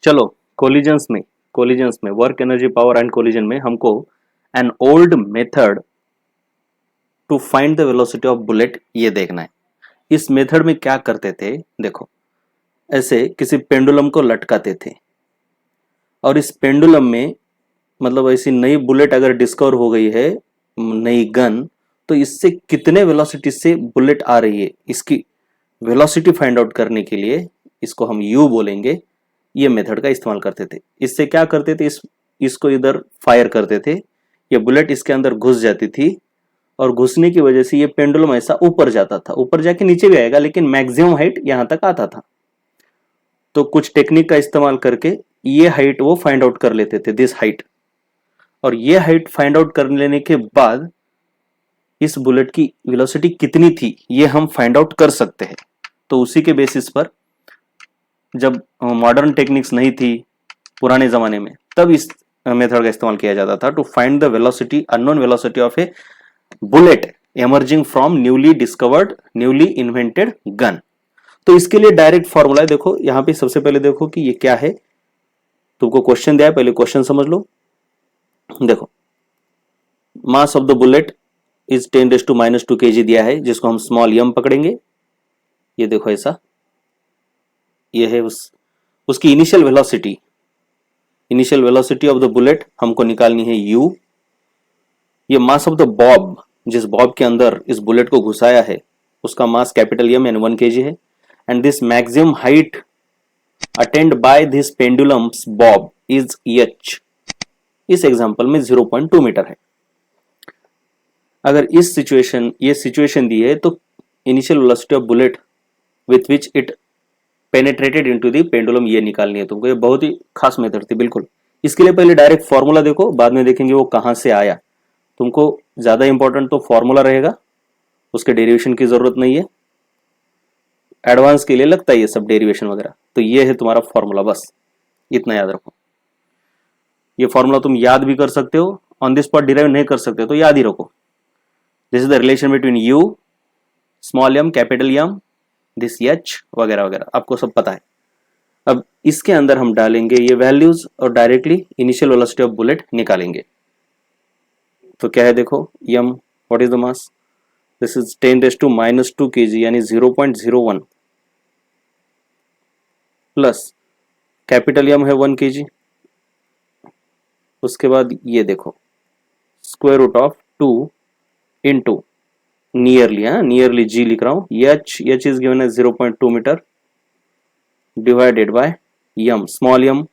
चलो कोलिजन्स में work energy power and collision में हमको an old method to find the velocity of bullet ये देखना है। इस मेथड में क्या करते थे, देखो ऐसे किसी पेंडुलम को लटकाते थे और इस पेंडुलम में मतलब ऐसी नई बुलेट अगर डिस्कवर हो गई है, नई गन, तो इससे कितने वेलोसिटी से बुलेट आ रही है इसकी वेलोसिटी फाइंड आउट करने के लिए इसको हम यू बोलेंगे। ये मेथड का इस्तेमाल करते थे। इससे क्या करते थे, इसको इधर फायर करते थे, ये बुलेट इसके अंदर घुस जाती थी और घुसने की वजह से ये पेंडुलम ऐसा ऊपर जाता था, ऊपर जाके नीचे भी आएगा लेकिन मैक्सिमम हाइट यहां तक आता था। तो कुछ टेक्निक का इस्तेमाल करके ये हाइट वो फाइंड आउट कर लेते थे, दिस हाइट। और ये हाइट फाइंड आउट कर लेने के बाद इस बुलेट की वेलोसिटी कितनी थी ये हम फाइंड आउट कर सकते हैं। तो उसी के बेसिस पर जब मॉडर्न टेक्निक्स नहीं थी पुराने जमाने में, तब इस मेथड का इस्तेमाल किया जाता था to find the velocity, unknown velocity of a bullet emerging from newly discovered, newly invented gun. तो इसके लिए डायरेक्ट फॉर्मूला है। देखो यहां पे सबसे पहले देखो कि ये क्या है। तुमको क्वेश्चन दिया है, पहले क्वेश्चन समझ लो। देखो mass of the bullet is 10⁻² kg दिया है, जिसको हम स्मॉल m पकड़ेंगे। ये देखो ऐसा, ये है उसकी initial velocity of the bullet हमको निकालनी है u। ये मास ऑफ द बॉब, जिस बॉब के अंदर इस बुलेट को घुसाया है, उसका मास कैपिटल M यानी 1 kg है। And this maximum height attained by this pendulum's bob is h। इस एग्जांपल में 0.2 मीटर है। अगर ये सिचुएशन दी है तो initial velocity of bullet with which it penetrated into the pendulum ये निकालनी है तुमको। ये बहुत ही खास मेथड थी बिल्कुल। इसके लिए पहले डायरेक्ट फॉर्मूला देखो, बाद में देखेंगे वो कहां से आया। तुमको ज्यादा इंपॉर्टेंट तो फॉर्मूला रहेगा, उसके डेरिवेशन की जरूरत नहीं है। एडवांस के लिए लगता है ये सब डेरिवेशन वगैरह। तो ये है तुम्हारा फॉर्मूला, बस इतना याद रखो। ये फॉर्मूला तुम याद भी कर सकते हो, ऑन द स्पॉट डिराइव नहीं कर सकते तो याद ही रखो। This is the relation between you, small m, capital M, this h वगैरह वगैरह, आपको सब पता है। अब इसके अंदर हम डालेंगे ये वैल्यूज और directly initial velocity of bullet निकालेंगे। तो क्या है देखो, m what is the mass, this is 10⁻² kg यानी 0.01 प्लस कैपिटल M है 1 kg। उसके बाद ये देखो square root of 2 into nearly g लिख रहा हूं, h is given as 0.2 metre divided by m, small m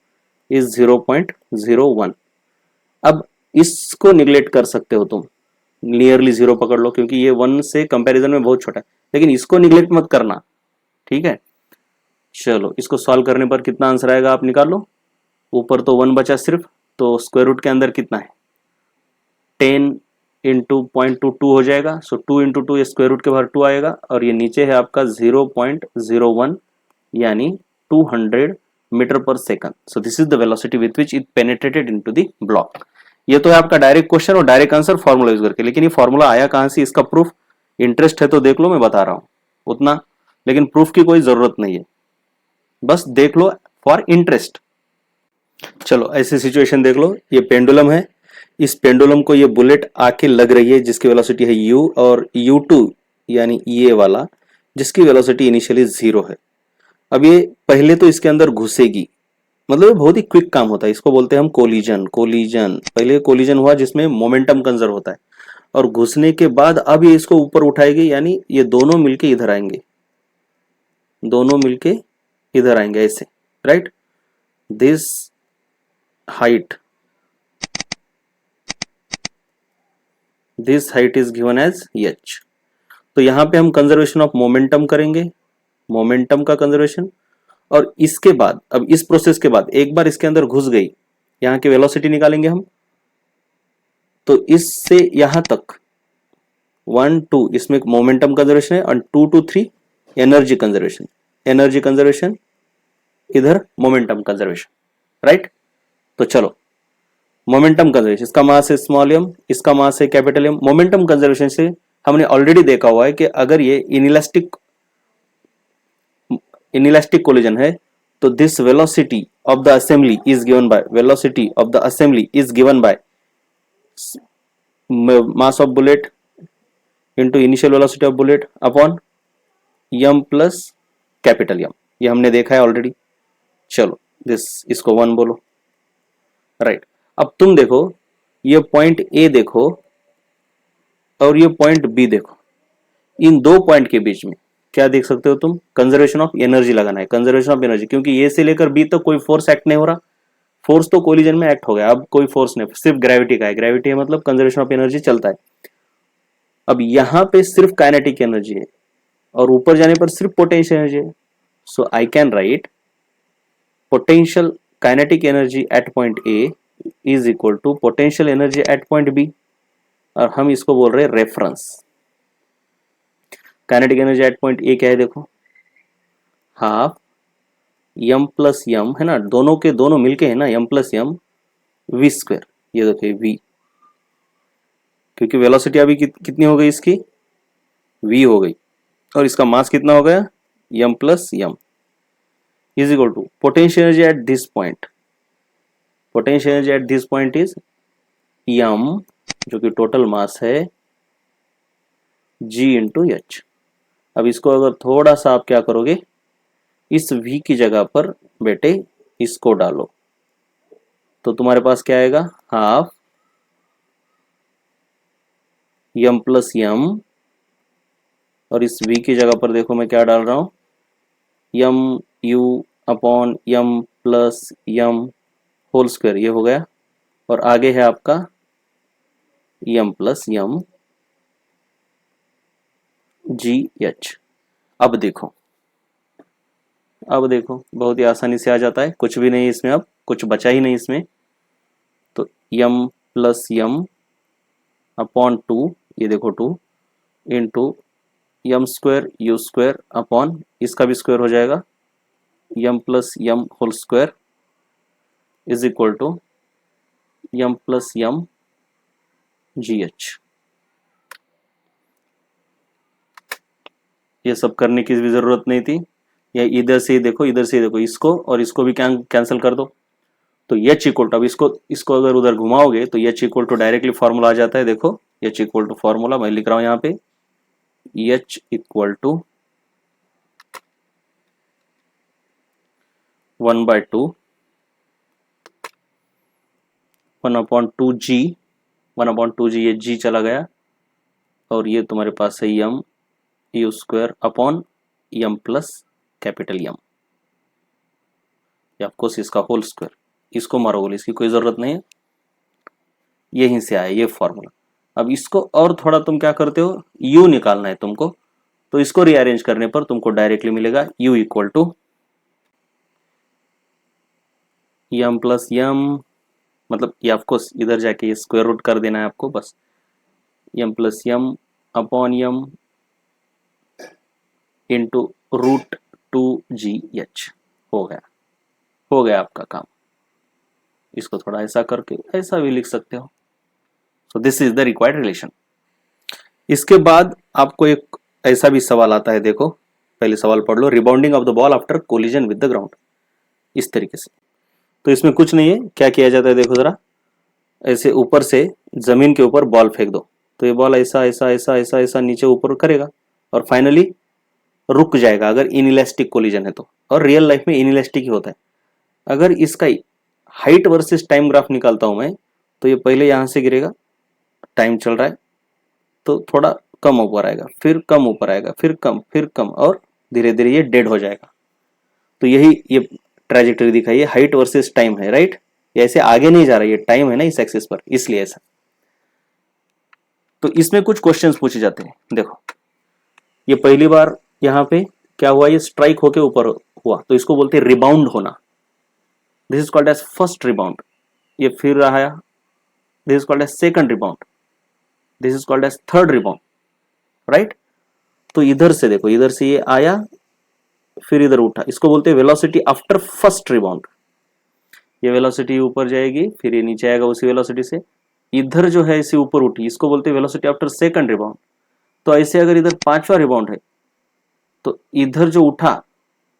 is 0.01। अब इसको निगलेक्ट कर सकते हो तुम, नियरली 0 पकड़ लो क्योंकि ये 1 से कंपैरिजन में बहुत छोटा है, लेकिन इसको निगलेक्ट मत करना, ठीक है। चलो इसको सॉल्व करने पर कितना आंसर आएगा आप निकाल लो। ऊपर तो 1 बचा सिर्फ, तो स्क्वायर रूट के अंदर कितना है, 10 इंटू 0.22 हो जाएगा। सो 2 इंटू 2, ये स्क्वायर रूट के बाहर 2 आएगा और ये नीचे है आपका 0.01 यानी 200 metre per second. So this is the velocity with which it penetrated into the block. ये तो है आपका डायरेक्ट क्वेश्चन और डायरेक्ट आंसर फॉर्मूला यूज करके। लेकिन ये फॉर्मूला आया कहां से, इसका प्रूफ इंटरेस्ट है तो देख लो, मैं बता रहा हूं उतना, लेकिन प्रूफ की कोई जरूरत नहीं है, बस देख लो फॉर इंटरेस्ट। चलो ऐसी सिचुएशन देख लो, ये पेंडुलम है, इस पेंडुलम को ये बुलेट आके लग रही है जिसकी वेलोसिटी है u, और u2 यानी ये वाला जिसकी वेलोसिटी इनिशियली 0 है। अब ये पहले तो इसके अंदर घुसेगी, मतलब ये बहुत ही क्विक काम होता है, इसको बोलते हैं हम कोलिजन। पहले कोलिजन हुआ जिसमें मोमेंटम कंजर्व होता है, और घुसने के बाद अब ये इसको ऊपर उठाएगी, यानी ये दोनों मिलके इधर आएंगे, ऐसे, right. This height is given as h। तो यहां पे हम कंजर्वेशन ऑफ मोमेंटम करेंगे, मोमेंटम का कंजर्वेशन। और इसके बाद, अब इस प्रोसेस के बाद एक बार इसके अंदर घुस गई, यहां की वेलोसिटी निकालेंगे हम। तो इससे यहां तक 1 2 इसमें मोमेंटम कंजर्वेशन है, और 2 to 3 एनर्जी कंजर्वेशन, इधर मोमेंटम कंजर्वेशन, राइट। तो चलो मोमेंटम कंजर्वेशन, इसका मास है स्मॉल m, इसका मास है कैपिटल M। मोमेंटम कंजर्वेशन से हमने ऑलरेडी देखा हुआ है कि अगर ये इनइलास्टिक कोलिजन है तो this velocity of the assembly is given by velocity of the assembly is given by mass of bullet into initial velocity of bullet upon m plus capital M। ये हमने देखा है ऑलरेडी। चलो इसको 1 बोलो, right. अब तुम देखो ये पॉइंट ए देखो और ये पॉइंट बी देखो, इन दो पॉइंट के बीच में क्या देख सकते हो तुम? कंजर्वेशन ऑफ एनर्जी लगाना है, कंजर्वेशन ऑफ एनर्जी, क्योंकि ए से लेकर बी तक कोई फोर्स एक्ट नहीं हो रहा, फोर्स तो कोलिजन में एक्ट हो गया, अब कोई फोर्स नहीं, सिर्फ ग्रेविटी का है, ग्रेविटी है मतलब कंजर्वेशन ऑफ एनर्जी चलता है। अब यहां पे सिर्फ काइनेटिक एनर्जी है और ऊपर जाने पर सिर्फ पोटेंशियल एनर्जी है। So I can write potential kinetic energy at point A is equal to potential energy at point B, और हम इसको बोल रहे हैं reference. Kinetic energy at point A क्या है देखो, हाफ m प्लस m है ना, दोनों के दोनों मिलके है ना, m plus m v square, ये देखो v, क्योंकि वेलोसिटी अभी कितनी हो गई इसकी, v हो गई, और इसका मास कितना हो गया, m plus m is equal to potential energy at this point, potential energy at this point is m जो कि टोटल मास है g इंटू एच। अब इसको अगर थोड़ा सा आप क्या करोगे, इस v की जगह पर बेटे इसको डालो, तो तुम्हारे पास क्या आएगा, हाफ m प्लस m, और इस v की जगह पर देखो मैं क्या डाल रहा हूं, m u upon m plus m whole square, ये हो गया, और आगे है आपका m plus m g h. अब देखो बहुत ही आसानी से आ जाता है, कुछ भी नहीं इसमें, अब कुछ बचा ही नहीं इसमें, तो m प्लस m अपॉन 2, ये देखो 2 into m square u square upon इसका भी स्क्वायर हो जाएगा m plus m whole square is equal to m plus m g h. ये सब करने की भी जरूरत नहीं थी, या इधर से देखो इसको और इसको भी कैंसिल कर दो, तो एच इक्वल टू, अब इसको अगर उधर घुमाओगे तो H equal to directly formula आ जाता है, देखो एच इक्वल टू फॉर्मूला मैं लिख रहा हूं यहाँ पे, H equal to 1/2 1/2g, 1/2g, ये g चला गया, और ये तुम्हारे पास है m u square upon m plus capital M, या ऑफकोर्स इसका होल स्क्वायर, इसको मारोगे, इसकी कोई जरूरत नहीं है, यहीं से आया ये फॉर्मूला। अब इसको और थोड़ा तुम क्या करते हो, u निकालना है तुमको, तो इसको रीअरेंज करने पर तुमको डायरेक्टली मिलेगा u equal to m plus m, मतलब ये ऑफकोर्स इधर जाके ये स्क्वायर रूट कर देना है आपको, बस m plus m upon m into root 2gh, हो गया आपका काम। इसको थोड़ा ऐसा करके ऐसा भी लिख सकते हो। सो this is the required relation. इसके बाद आपको एक ऐसा भी सवाल आता है, देखो पहले सवाल पढ़ लो, rebounding off the ball after collision with the ground, इस तरीके से। तो इसमें कुछ नहीं है, क्या किया जाता है देखो जरा, ऐसे ऊपर से जमीन के ऊपर बॉल फेंक दो, तो ये बॉल ऐसा ऐसा ऐसा ऐसा ऐसा नीचे ऊपर करेगा और फाइनली रुक जाएगा अगर इनइलास्टिक कोलिजन है तो, और रियल लाइफ में इनइलास्टिक ही होता है। अगर इसका हाइट वर्सेस टाइम ग्राफ निकालता हूं मैं, तो ये पहले यहां से गिरेगा, टाइम चल रहा है तो थोड़ा कम ऊपर आएगा, फिर कम ऊपर आएगा, फिर कम, और धीरे धीरे ये डेड हो जाएगा। तो यही ये ट्रेजेक्टरी दिखाई है, हाइट वर्सेस टाइम है, राइट, ये ऐसे आगे नहीं जा रहा है, ये टाइम है ना इस एक्सिस पर, इसलिए ऐसा। तो इसमें कुछ क्वेश्चंस पूछे जाते हैं, देखो ये पहली बार यहाँ पे क्या हुआ, ये स्ट्राइक होके ऊपर हुआ, तो इसको बोलते हैं रिबाउंड होना, this is called as first rebound. ये फिर आया, this is called as second rebound, this is called as third rebound, right. तो इधर से देखो, इधर से ये आया फिर इधर उठा, इसको बोलते हैं वेलोसिटी आफ्टर फर्स्ट रिबाउंड। ये वेलोसिटी ऊपर जाएगी, फिर ये नीचे आएगा उसी वेलोसिटी से, इधर जो है इसे ऊपर उठी, इसको बोलते हैं वेलोसिटी आफ्टर सेकंड रिबाउंड। तो ऐसे अगर इधर पांचवा रिबाउंड है तो इधर जो उठा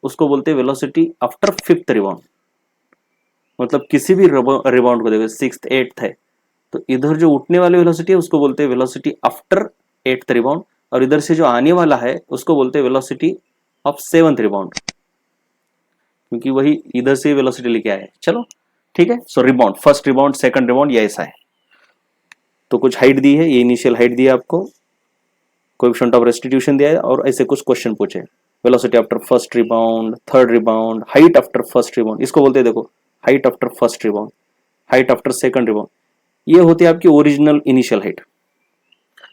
उसको बोलते हैं वेलोसिटी आफ्टर फिफ्थ रिबाउंड। मतलब किसी भी रिबाउंड को देखो, 6th 8th है तो इधर जो उठने वाली वेलोसिटी है उसको बोलते हैं वेलोसिटी आफ्टर 8th रिबाउंड, और इधर से जो आने वाला है उसको बोलते हैं वेलोसिटी ऑफ 7th रिबाउंड, क्योंकि वही इधर से वेलोसिटी लेके आए। चलो ठीक है। So rebound, first rebound, second rebound, ये ऐसा है। तो कुछ हाइट दी है, ये इनिशियल हाइट दी है आपको, कोएफिशिएंट ऑफ रेस्टिट्यूशन दिया है, और ऐसे कुछ क्वेश्चन पूछे, velocity after first rebound, third rebound, height after first rebound, इसको बोलते हैं देखो height after first rebound, height after second rebound, ये होती है आपकी ओरिजिनल इनिशियल हाइट।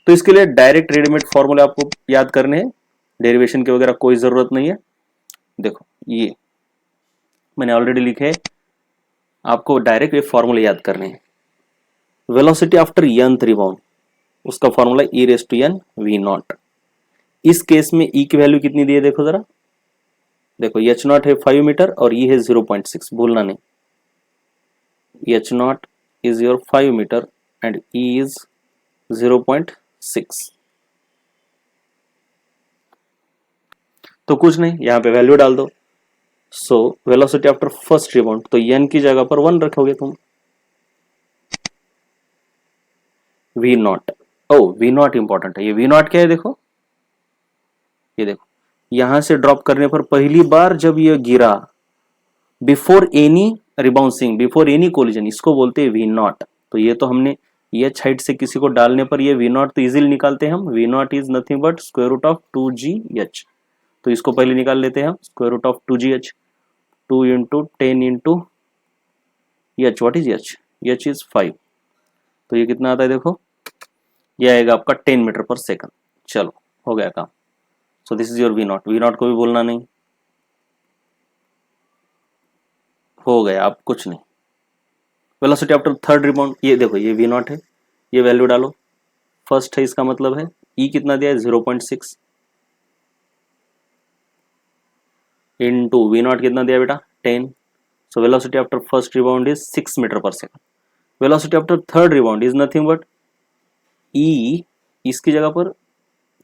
तो इसके लिए डायरेक्ट रेडीमेड फॉर्मूले आपको याद करने हैं, डेरिवेशन के वगैरह कोई जरूरत नहीं है। देखो ये मैंने ऑलरेडी लिखे है, आपको डायरेक्ट ये फॉर्मूले याद करने हैं। वेलोसिटी आफ्टर nth रिबाउंड, उसका formula e raise to n v nought. इस केस में e की वैल्यू कितनी दी है देखो जरा, देखो h नॉट है 5 मीटर और e है 0.6, भूलना नहीं, h nought is your 5 metre and e is 0.6। तो कुछ नहीं, यहां पे वैल्यू डाल दो। So velocity after first rebound, तो n की जगह पर 1 रखोगे तुम, v nought, oh v nought important है, ये v नॉट क्या है देखो, ये देखो यहां से ड्रॉप करने पर पहली बार जब ये गिरा, before any rebouncing, before any collision, इसको बोलते हैं वी नॉट। तो ये तो हमने ये हाइट से किसी को डालने पर ये वी नॉट तो इजीली निकालते हैं हम, v nought is nothing but square root of 2gh। तो इसको पहले निकाल लेते हैं हम, square root of 2gh, 2 into 10 into h, what is h, h is 5, तो ये कितना आता है देखो, ये आएगा आपका 10 मीटर पर सेकंड। चलो हो गया काम। So this is your v nought, v nought को भी बोलना नहीं, हो गया, आप कुछ नहीं। वेलोसिटी आफ्टर थर्ड रिबाउंड, ये देखो ये वी नॉट है, ये वैल्यू डालो, फर्स्ट है इसका मतलब है ई कितना दिया है 0.6 इंटू वी नॉट कितना दिया बेटा 10। So velocity after first rebound is 6 metre per second. Velocity after third rebound is nothing but E, इसकी जगह पर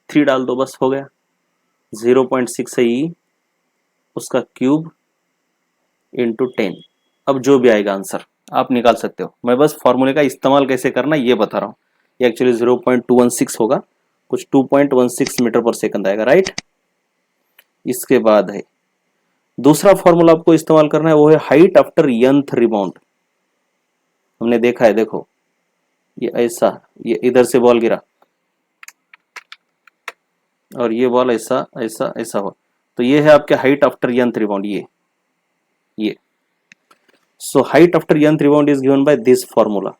3 डाल दो, बस हो गया, 0.6 है ई, उसका क्यूब इंटू 10। अब जो भी आएगा आंसर आप निकाल सकते हो, मैं बस फॉर्मूले का इस्तेमाल कैसे करना ये बता रहा हूँ। ये एक्चुअली 0.216 होगा, कुछ 2.16 मीटर पर सेकंड आएगा, राइट। इसके बाद है दूसरा फॉर्मूला आपको इस्तेमाल करना है, वो है हाइट आफ्टर nth रिबाउंड। हमने देखा है, देखो ये ऐसा, ये इधर से बॉल गिरा और ये बॉल ऐसा ऐसा ऐसा हो, तो ये है आपके हाइट आफ्टर nth रिबाउंड, ये so height after nth rebound is given by this formula.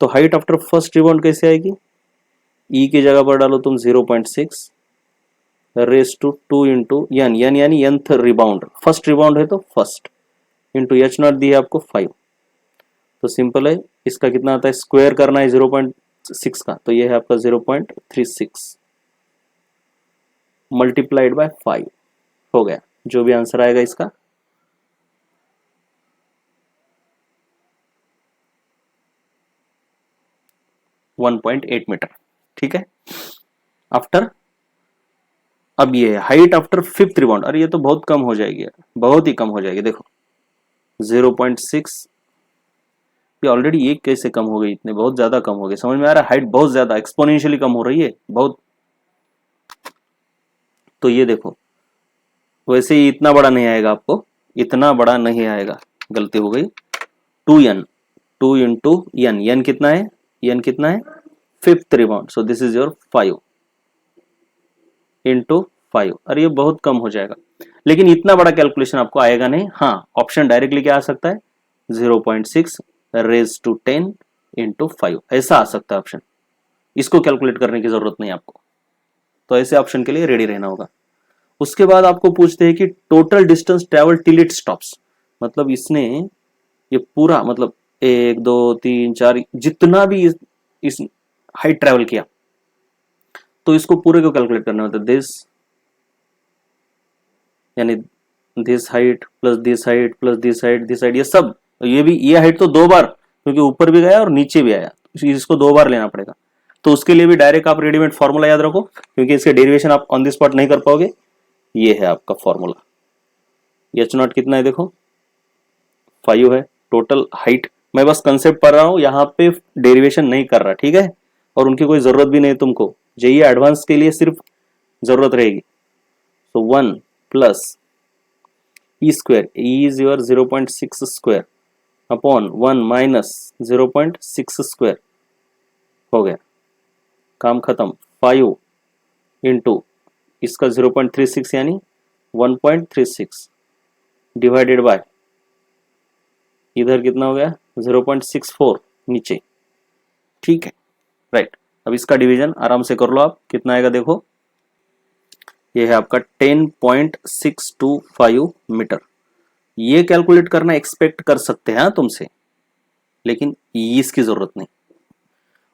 तो हाइट आफ्टर फर्स्ट रिबाउंड कैसे आएगी, ई की जगह पर डालो तुम 0.6 raise to 2 into n, n यानी nth रिबाउंड, फर्स्ट रिबाउंड है तो फर्स्ट, इंटू एच नॉट दी है आपको 5। तो सिंपल है, इसका कितना आता है, स्क्वायर करना है 0.6 का, तो ये है आपका 0.36 मल्टीप्लाइड बाय 5, हो गया। जो भी आंसर आएगा इसका, वन 1.8 मीटर, ठीक है। आफ्टर, अब ये हाइट आफ्टर फिफ्थ रिबाउंड, अरे ये तो बहुत कम हो जाएगी, बहुत ही कम हो जाएगी, देखो 0.6, ये ऑलरेडी एक कैसे कम हो गई, इतने बहुत ज्यादा कम हो गए, समझ में आ रहा है, हाइट बहुत ज्यादा एक्सपोनेंशियली कम हो रही है बहुत। तो ये देखो वैसे ही इतना बड़ा नहीं आएगा आपको, इतना बड़ा नहीं आएगा, गलती हो गई, 2n, 2 इंटू एन, एन कितना है, एन कितना है fifth rebound, so this is your 5 into 5, अरे ये बहुत कम हो जाएगा, लेकिन इतना बड़ा कैलकुलेशन आपको आएगा नहीं। हाँ ऑप्शन डायरेक्टली क्या आ सकता है, 0.6 रेज टू 10 इंटू 5, ऐसा आ सकता है ऑप्शन, इसको कैलकुलेट करने की जरूरत नहीं आपको, तो ऐसे ऑप्शन के लिए रेडी रहना होगा। उसके बाद आपको पूछते हैं कि total distance travel till it stops, मतलब इसने ये पूरा मतलब 1 2 3 4 जितना भी इस हाइट ट्रेवल किया, तो इसको पूरे को कैलकुलेट करना होता है, दिस यानी this height plus this height plus this height, this height, ये सब, ये भी, ये हाइट तो 2 बार, क्योंकि ऊपर भी गया और नीचे भी आया, इसको 2 बार लेना पड़ेगा। तो उसके लिए भी डायरेक्ट आप रेडीमेड फॉर्मूला याद रखो, क्योंकि इसके डेरिवेशन आप ऑन द स्पॉट नहीं कर पाओगे। ये है आपका फॉर्मूला, एच नॉट कितना है देखो 5 है, टोटल हाइट, मैं बस कंसेप्ट पढ़ रहा हूँ, यहाँ पे डेरिवेशन नहीं कर रहा, ठीक है, और उनकी कोई जरूरत भी नहीं तुमको, जेईई एडवांस के लिए सिर्फ जरूरत रहेगी। सो 1 plus E square, E is your 0.6 square upon 1 minus 0.6 square, हो गया, काम खत्म। 5 इंटू इसका 0.36 यानी 1.36 डिवाइडेड बाय इधर कितना हो गया 0.64 नीचे, ठीक है, राइट। अब इसका डिवीजन आराम से कर लो आप, कितना आएगा देखो, ये है आपका 10.625 मीटर। ये कैलकुलेट करना एक्सपेक्ट कर सकते हैं तुमसे, लेकिन इसकी जरूरत नहीं।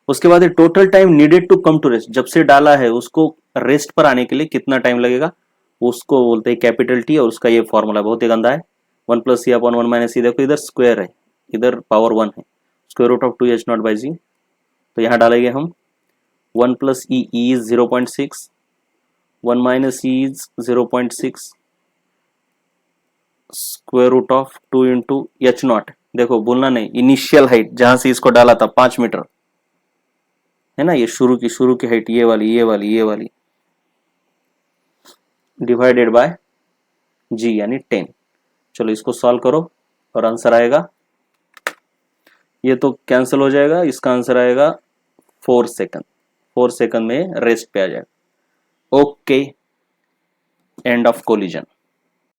उसके बाद total time needed to come to rest, जब से डाला है उसको रेस्ट पर आने के लिए कितना टाइम लगेगा, उसको बोलते हैं कैपिटल टी, और उसका ये फॉर्मूला बहुत ही गंदा है, 1 plus C upon 1 minus C, देखो इधर स्क्वायर है, इधर पावर 1 है, square root of 2h naught by G, तो यहाँ डालेंगे हम 1 plus E is 0.6, 1 minus E is 0.6, square root of 2 into H naught, देखो बोलना नहीं, इनिशियल हाइट जहां से इसको डाला था 5 मीटर है ना, ये शुरू की हाइट, ये वाली डिवाइडेड बाय जी यानी 10। चलो इसको सॉल्व करो और आंसर आएगा, ये तो कैंसिल हो जाएगा, इसका आंसर आएगा 4 सेकंड, 4 सेकंड में रेस्ट पे आ जाएगा। Okay, end of collision.